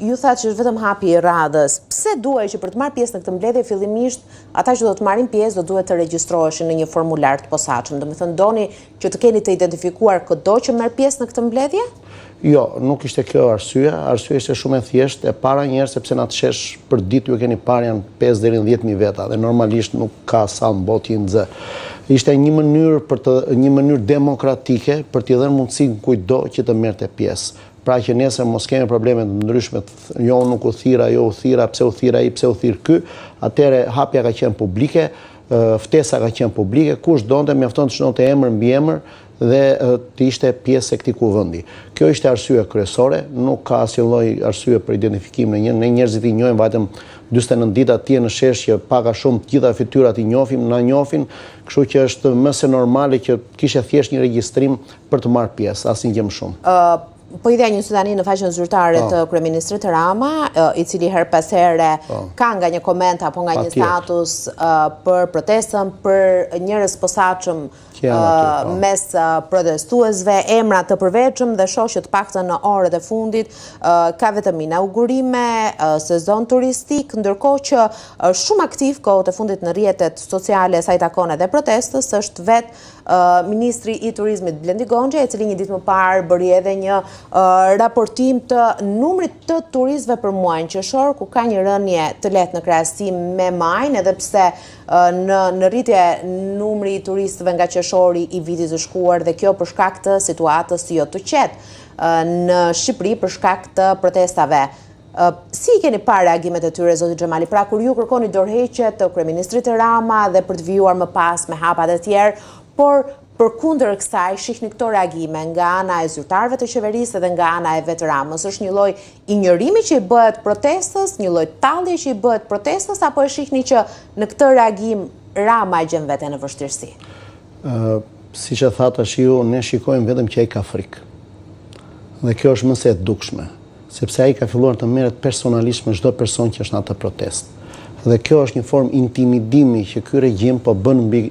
Ju thatë që është vetëm hapi I radhës. Pse duhet që për të marrë pjesë në këtë mbledhje fillimisht ata që do të marrin pjesë do duhet të regjistroheshin në një formular të posaçëm? Domethënë doni që të keni të identifikuar kudo që merr pjesë në këtë mbledhje? Jo, nuk ishte kjo arsye. Arsye ishte shumë e thjeshtë. E para një herë sepse na të shesh për ditë ju keni parë janë 5 deri në 10.000 veta dhe normalisht nuk ka sa në botë i nxë. Ishte një mënyrë demokratike për t'i dhënë mundësi kujdo që të merrte pjesë. Pra që nesër mos kemi probleme të ndryshme, jo nuk u thira, jo u thira, pse u thira I, pse u thirë ky, atëre hapja ka qenë publike, ftesa ka qenë publike, kush donte mjafton të shënonte emër mbi emër dhe të ishte pjesë e këtij kuvendi. Kjo ishte arsye kryesore, nuk ka asnjë lloj arsye për identifikim në një, ne njerëzit I njohim vetëm 49 ditë atje në shesh që pak a shumë të gjitha fytyrat I njohim, na njohin, kështu që është më se normale që kishte thjesht një regjistrim për të marrë pjesë, asnjë gjë më shumë. Po I dhja një tani në faqen zyrtare të kryeministrit Rama, I cili her pas here ka nga një koment apo nga një status për protestën, për njerëz posaçëm mes protestuesve, emra të përveçëm dhe shoh që të paktën në orët e fundit ka vetëm inaugurime, sezon turistik, ndërkohë që shumë aktiv kohët e fundit në rrjetet sociale sa I takon edhe protestës është vetë Ministri I Turizmit Blendi Goxha, I cili një ditë më parë bëri edhe një raportim të numrit të turistëve për muajin qershor, ku ka një rënje të lehtë në krahasim me majin, edhe pse në rritje numri I turistëve nga qershori I vitit të shkuar dhe kjo për shkak të situatës jo të qetë në Shqipëri për shkak të protestave. Si I keni parë reagimet e tyre, zoti Xhamali? Pra kur ju kërkoni dorëheqje të kryeministrit Rama dhe për të vijuar më pas me hapat e tjerë, por përkundër kësaj shihni këto reagime nga ana e zyrtarëve të qeverisë dhe nga ana e vetë Ramës, është një lloj injorimi që I bëhet protestës, një lloj tallje që I bëhet protestës, apo e shihni që në këtë reagim Rama e gjen veten në vështirësi? Siç e tha tash ju, ne shikojmë vetëm që ai ka frikë. Dhe kjo është më se e dukshme, sepse ai ka filluar të merret personalisht me çdo person që është në atë protestë. Dhe kjo është një formë intimidimi që ky regjim po bën mbi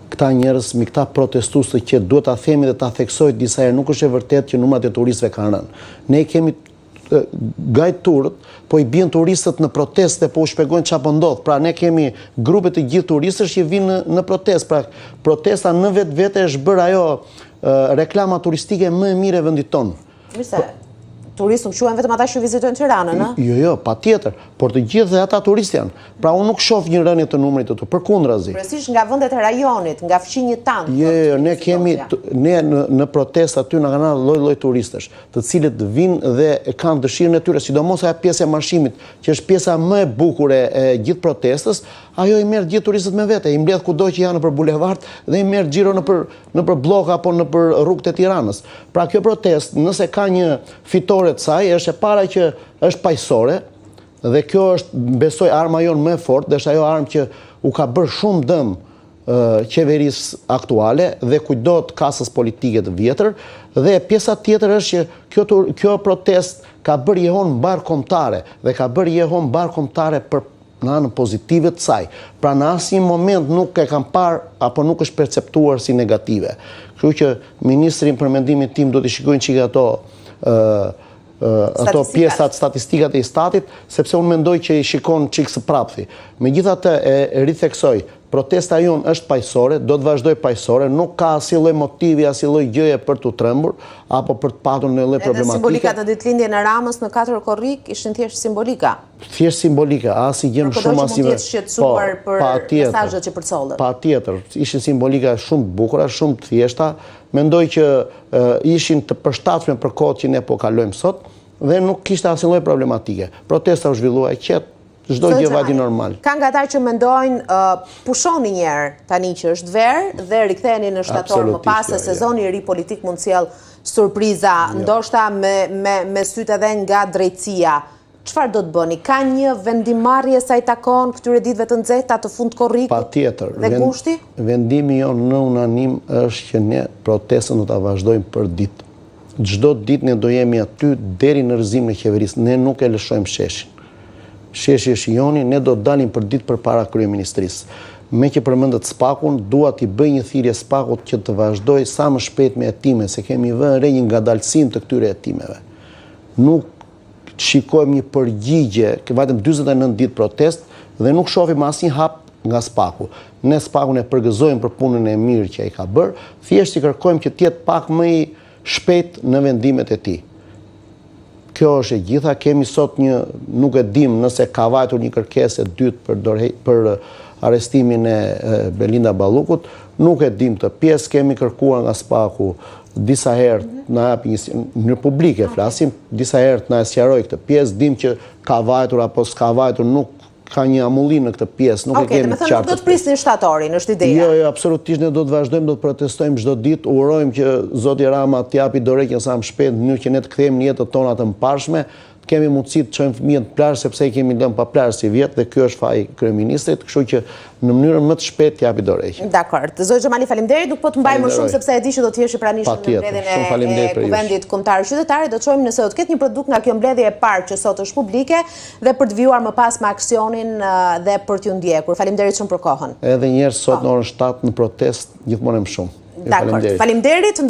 këta njerëz, mbi këta protestues që duhet ta themi dhe ta theksoj disa herë, nuk është e vërtetë që numrat e turistëve kanë rënë. Ne kemi gajturët, po I bien turistët në protestë, po u shpjegojnë çfarë po ndodh. Pra ne kemi grupe të gjithë turistësh që vinë në protestë. Pra protesta në vetvete është bërë ajo reklama turistike më e mirë e vendit tonë. Turistë nuk quhen vetëm ata që vizitojnë Tiranën, ëh? Jo, patjetër, por të gjithë dhe ata turistë janë. Pra unë nuk shoh një rënje të numrit të tu, përkundrazi. Kryesisht nga vendet e rajonit, nga fqinjët tanë. Jo, ne kemi në protestë aty na kanë lloj-lloj turistësh, të cilët vinë dhe kanë dëshirën e tyre, sidomos ajo pjesë e marshimit, që është pjesa më e bukur e gjithë protestës, ajo I merr gjithë turistët me vete, I mbledh kudo që janë nëpër bulevard dhe I merr xhiro nëpër blok apo nëpër rrugët e Tiranës. Pra kjo protestë, nëse ka një fitore të saj, është e para që është paqësore dhe kjo është besoj arma jonë më e fortë, dhe është ajo armë që u ka bërë shumë dëm qeverisë aktuale dhe kujdo të kasës politike të vjetër, dhe pjesa tjetër është që kjo protestë ka bërë jehon mbarkombëtare dhe ka bërë jehon mbarkombëtare për në anën pozitive të saj. Pra në asnjë moment nuk e kam parë apo nuk është perceptuar si negative. Kështu që ministrin për mendimin tim do të shikojnë çik ato pjesat statistikat e Statit, sepse unë mendoj që I shikon çik së prapthi. Megjithatë e ritheksoj, protesta jonë është paqësore, do të vazhdoj paqësore, nuk ka asnjë lloj motivi, asnjë lloj gjëje për t'u trembur apo për të patur ndonjë lloj problematike. Edhe simbolikat në ditëlindjen e Ramës në 4 korrik ishin thjesht simbolika. Thjesht simbolika, asnjë gjë më shumë asnjë. Mund të shqetësuar për mesazhet që përcollën. Patjetër, ishin simbolika shumë të bukura, shumë të thjeshta. Mendoj që ishin të përshtatshme për kohët që ne po kalojmë sot dhe nuk kishte asnjë lloj problematike. Protesta u zhvillua e qetë. Çdo gjë vati normal. Ka nga ata që mendojnë pushoni një herë tani që është verë dhe riktheheni në shtator më pas se sezoni I ri politik mund sjell surpriza, ndoshta me sytë edhe nga drejtësia. Çfarë do të bëni? Ka një vendimarrje sa I takon këtyre ditëve të nxehta të fund korrikut? Patjetër. Dhe kushti? Vendimi jonë në unanim është që ne protestën do ta vazhdojmë për ditë. Çdo ditë ne do jemi aty deri në rrëzimin e qeverisë. Ne nuk e lëshojmë sheshin. Sheshi është joni, ne do të dalim për ditë përpara kryeministrisë. Me që përmendet Spakun, dua t'i bëj një thirrje Spakut që të vazhdoj sa më shpejt me hetime, se kemi vënë re një ngadalësim të këtyre hetimeve. Nuk të shikojmë një përgjigje, vetëm 49 ditë protest, dhe nuk shohim asnjë hap nga Spaku. Ne Spakun e përgëzojmë për punën e mirë që ai ka bërë, thjesht i kërkojmë që të jetë pak më i shpejt në vendimet e tij. Kjo është e gjitha, kemi sot nuk e dim nëse ka vajtur një kërkesë e dytë për arrestimin e Belinda Ballukut, nuk e dim të pjesë, kemi kërkuar nga Spaku disa herë na japi në publike flasim, disa herë na sqaroi këtë pjesë, dim që ka vajtur apo s'ka vajtur, nuk ka një amullim në këtë pjesë, nuk e kemi të qartë. Nuk do të prisni shtatorin, është ideja. Jo, absolutisht ne do të vazhdojmë, do të protestojmë çdo ditë, urojmë që zoti Rama të japi dorëheqjen sa më shpejt në mënyrë që ne të kthehemi në jetën tona të mbarshme, kemi mundësi të çojmë fëmijët në plazh sepse i kemi lënë pa plazh si vjet dhe ky është faji kryeministrit, kështu që në mënyrën më të shpejtë t'japi dorëheqjen. Dakor. Zoti Xhamali, faleminderit, nuk po të mbaj më shumë sepse e di që do të jesh i pranishëm në mbledhjen e Kuvendit Kombëtar Qytetar. Do të shohim nëse do të ketë një produkt nga kjo mbledhje e parë që sot është publike dhe për të vijuar më pas me aksionin dhe për t'ju ndjekur. Faleminderit shumë për kohën. Edhe një herë sot në orën 7 në protest, gjithmonë më shumë. Dakor. Faleminderit.